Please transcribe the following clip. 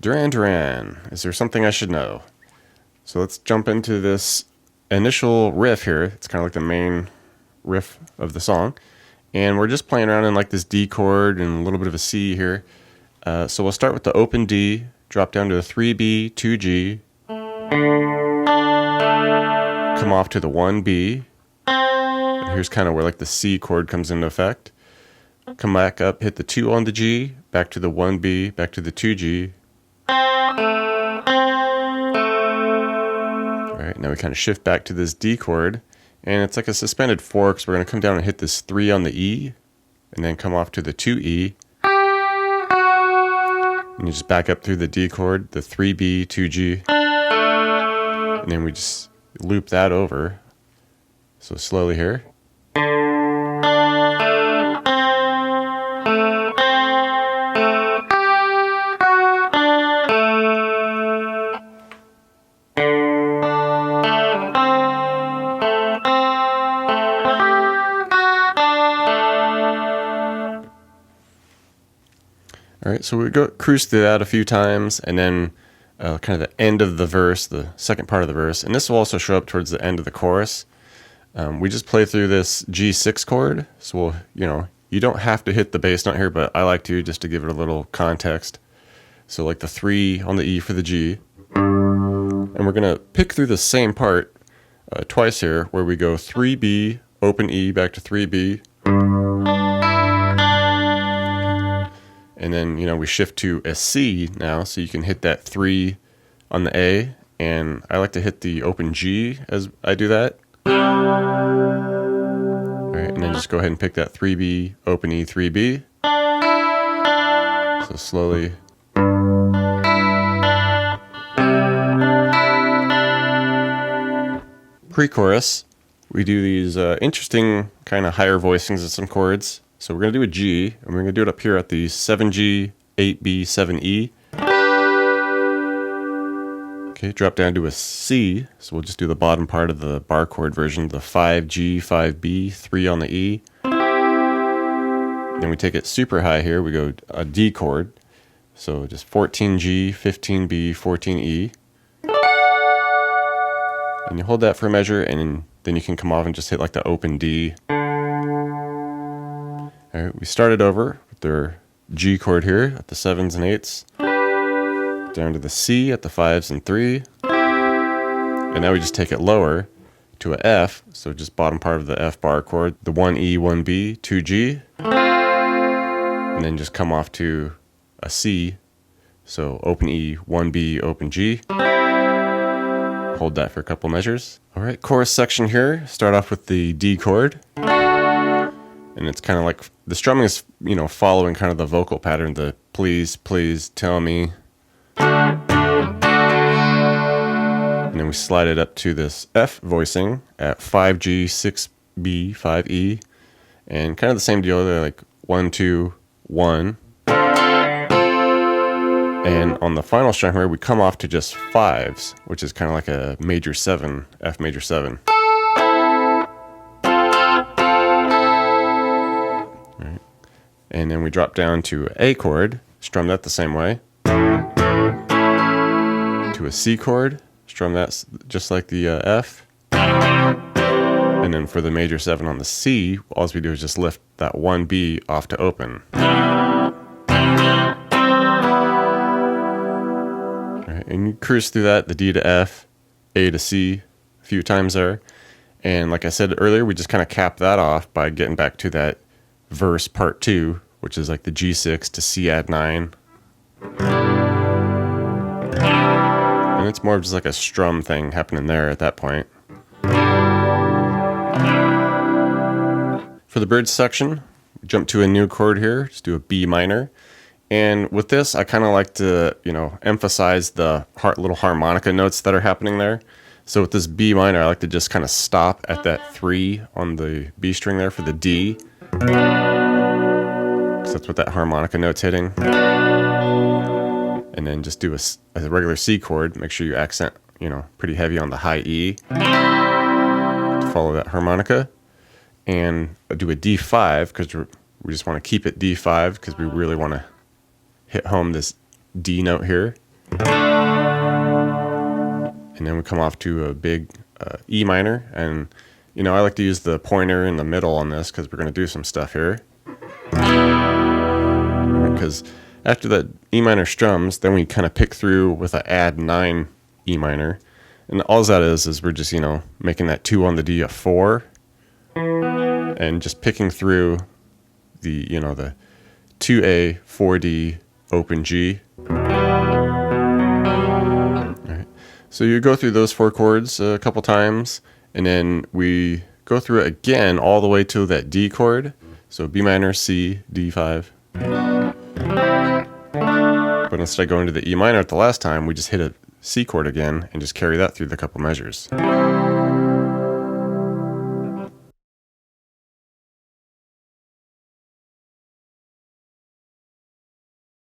Duran Duran, is there something I should know? So let's jump into this initial riff here. It's kind of like the main riff of the song. And we're just playing around in like this D chord and a little bit of a C here. So we'll start with the open D, drop down to the 3B, 2G, come off to the 1B. And here's kind of where like the C chord comes into effect. Come back up, hit the 2 on the G, back to the 1B, back to the 2G. Alright, now we kind of shift back to this D chord, and it's like a suspended 4 because we're going to come down and hit this 3 on the E, and then come off to the 2E. And you just back up through the D chord, the 3B, 2G, and then we just loop that over. So slowly here. All right, so we go cruise through that a few times, and then kind of the end of the verse, the second part of the verse, and this will also show up towards the end of the chorus. We just play through this G6 chord, so you don't have to hit the bass note here, but I like to just to give it a little context. So like the 3 on the E for the G, and we're gonna pick through the same part twice here, where we go 3B, open E, back to 3B. And then, we shift to a C now, so you can hit that 3 on the A. And I like to hit the open G as I do that. All right, and then just go ahead and pick that 3B, open E, 3B. So slowly. Pre-chorus, we do these interesting kind of higher voicings of some chords. So we're going to do a G, and we're going to do it up here at the 7G, 8B, 7E. Okay, drop down to a C, so we'll just do the bottom part of the bar chord version, the 5G, 5B, 3 on the E. Then we take it super high here, we go a D chord, so just 14G, 15B, 14E. And you hold that for a measure, and then you can come off and just hit like the open D. All right, we started over with their G chord here at the 7s and 8s, down to the C at the 5s and 3, and now we just take it lower to a F, so just bottom part of the F bar chord, the 1E, 1B, 2G, and then just come off to a C, so open E, 1B, open G. Hold that for a couple measures. All right, chorus section here, start off with the D chord. And it's kind of like the strumming is, following kind of the vocal pattern, the please, please tell me. And then we slide it up to this F voicing at 5G, 6B, 5E. And kind of the same deal, they're like 1, 2, 1. And on the final strum here, we come off to just 5s, which is kind of like a major 7, F major 7. And then we drop down to A chord, strum that the same way. To a C chord, strum that just like the F. And then for the major 7 on the C, all we do is just lift that 1B off to open. All right, and you cruise through that, the D to F, A to C, a few times there. And like I said earlier, we just kind of cap that off by getting back to that verse part 2, which is like the G6 to C add 9. And it's more of just like a strum thing happening there at that point. For the bridge section, jump to a new chord here, just do a B minor. And with this, I kind of like to, emphasize the little harmonica notes that are happening there. So with this B minor, I like to just kind of stop at that 3 on the B string there for the D. So that's what that harmonica note's hitting. And then just do a regular C chord. Make sure you accent, pretty heavy on the high E to follow that harmonica. And do a D5 because we just want to keep it D5 because we really want to hit home this D note here. And then we come off to a big E minor. And, you know, I like to use the pointer in the middle on this because we're going to do some stuff here. Because after that E minor strums, then we kind of pick through with an add 9 E minor. And all that is we're just, you know, making that 2 on the D a 4. And just picking through the, you know, the 2A, 4D, open G. So you go through those 4 chords a couple times, and then we go through it again all the way to that D chord. So B minor, C, D5. But instead of going to the E minor at the last time, we just hit a C chord again and just carry that through the couple measures.